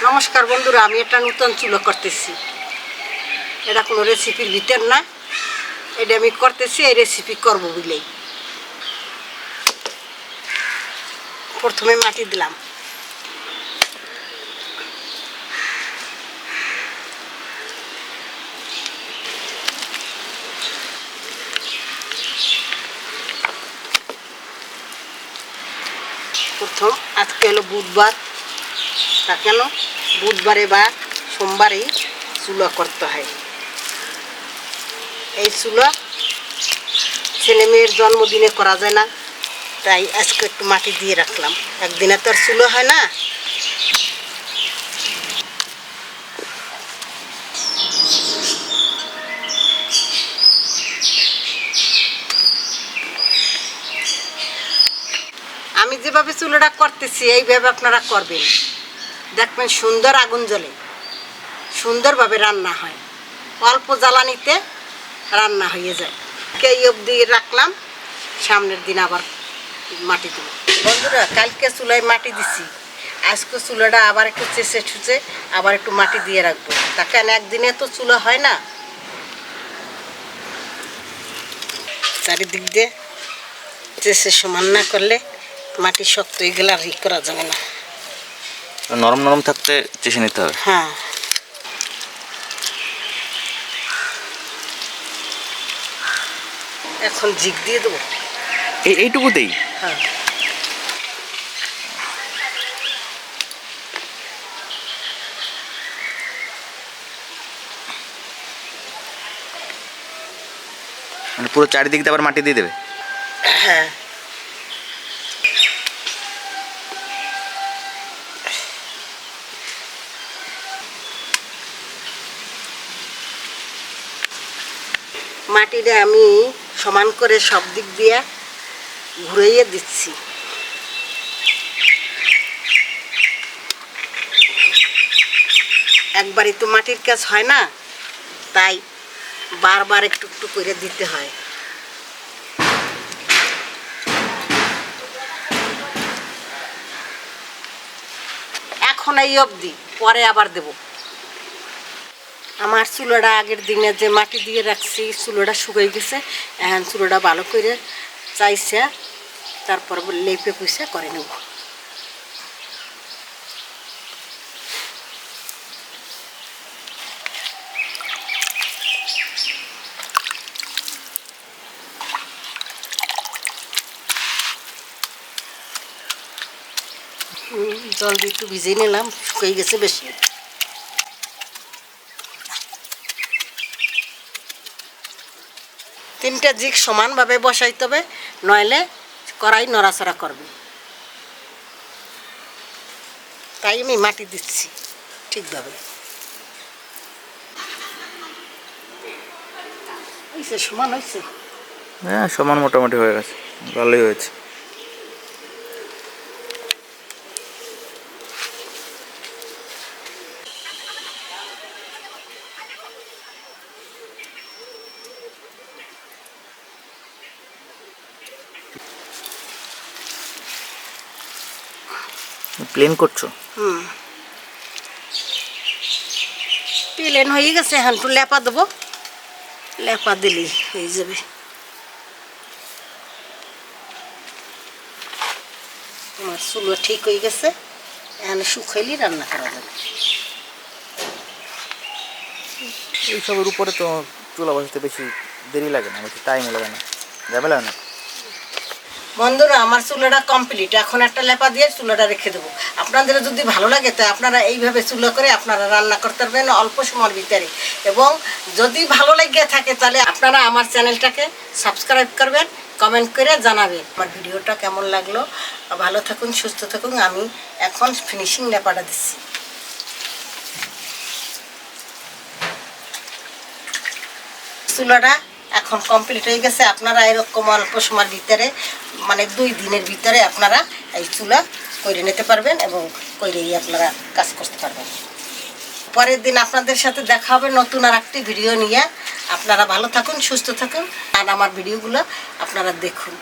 নমস্কার বন্ধুরা, আমি একটা নতুন চুলো করতেছি। এটা কোনো রেসিপির ভিতর না, এটা আমি করতেছি এই রেসিপি করবো বলেই। প্রথমে মাটি দিলাম, প্রথম আজকে হলো বুধবার, তা কেন বুধবারে বা সোমবারেই চুলা করতে হয়। এই চুলা ছেলে মেয়ের জন্মদিনে করা যায় না, তাই আজকে একটু মাটি দিয়ে রাখলাম। একদিনে তো আর চুলো হয় না। আমি যেভাবে চুলোটা করতেছি এইভাবে আপনারা করবেন, দেখবেন সুন্দর আগুন জ্বলে, সুন্দরভাবে রান্না হয়, অল্প জ্বালানিতে রান্না হয়ে যায়। এই অবধি রাখলাম, সামনের দিন আবার মাটি দেব। বন্ধুরা, কালকে চুলায় মাটি দিছি, আজকে চুলাটা আবার একটু চেঁচে ঠুচে আবার একটু মাটি দিয়ে রাখবো। তা কেন একদিনে তো চুলা হয় না, চারিদিক দিয়ে চেঁচে সমান না করলে মাটি শক্ত হয়ে গেলে আর করা যাবে না। নরম নরম থাকতে চেষে নিতে হবে। হ্যাঁ, এখন জিগ দিয়ে দেবো এইটুকুতেই। হ্যাঁ, মানে পুরো চারিদিক দিয়ে আবার মাটি দিয়ে দেবে। হ্যাঁ, মাটিটা আমি সমান করে সব দিক দিয়ে ঘুরাইয়ে দিচ্ছি। একবারই তো মাটির কাজ হয় না, তাই বারবার একটু একটু করে দিতে হয়। এখন এই অবধি, পরে আবার দেব। আমার চুলোটা আগের দিনে যে মাটি দিয়ে রাখছি, চুলোটা শুকিয়ে গেছে। এখন চুলোটা ভালো করে চাইছে, তারপর লেপে পুষে করে নেব। জল দিয়ে একটু ভিজিয়ে নিলাম, শুকিয়ে গেছে বেশি। তিনটা জিগ সমানভাবে বসাইতে হবে, নইলে কড়াই নড়াচড়া করবে। তাই আমি মাটি দিচ্ছি ঠিকভাবে। হয়েছে, সমান হয়েছে। হ্যাঁ, সমান মোটামুটি হয়ে গেছে, ভালোই হয়েছে। প্লেন করছো? প্লেন হয়ে গেছে, এখন একটু লেপা দেবো, লেপা দিলেই হয়ে যাবে। আমার চুলো ঠিক হয়ে গেছে, এখন শুকাইলেই রান্না করা যাবে। এইসবের উপরে তো চুলা বসাতে বেশি দেরি লাগে না, বেশি টাইম লাগে না, ঝামেলা না। বন্ধুরা, আমার চুলাটা কমপ্লিট। এখন একটা লেপা দিয়ে চুলাটা রেখে দেবো। আপনাদের যদি ভালো লাগে তো আপনারা এইভাবে চুলা করে আপনারা রান্না করতে পারবেন অল্প সময়ের ভিতরে। এবং যদি ভালো লেগে থাকে তাহলে আপনারা আমার চ্যানেলটাকে সাবস্ক্রাইব করবেন, কমেন্ট করে জানাবেন আমার ভিডিওটা কেমন লাগলো। ভালো থাকুন, সুস্থ থাকুন। আমি এখন ফিনিশিং লেপাটা দিচ্ছি। চুলাটা এখন কমপ্লিট হয়ে গেছে। আপনারা এরকম অল্প সময়ের ভিতরে, মানে 2 দিনের ভিতরে আপনারা এই চুলা করে নিতে পারবেন এবং করেই আপনারা কাজ করতে পারবেন। পরের দিন আপনাদের সাথে দেখা হবে নতুন আর একটি ভিডিও নিয়ে। আপনারা ভালো থাকুন, সুস্থ থাকুন, আর আমার ভিডিওগুলো আপনারা দেখুন।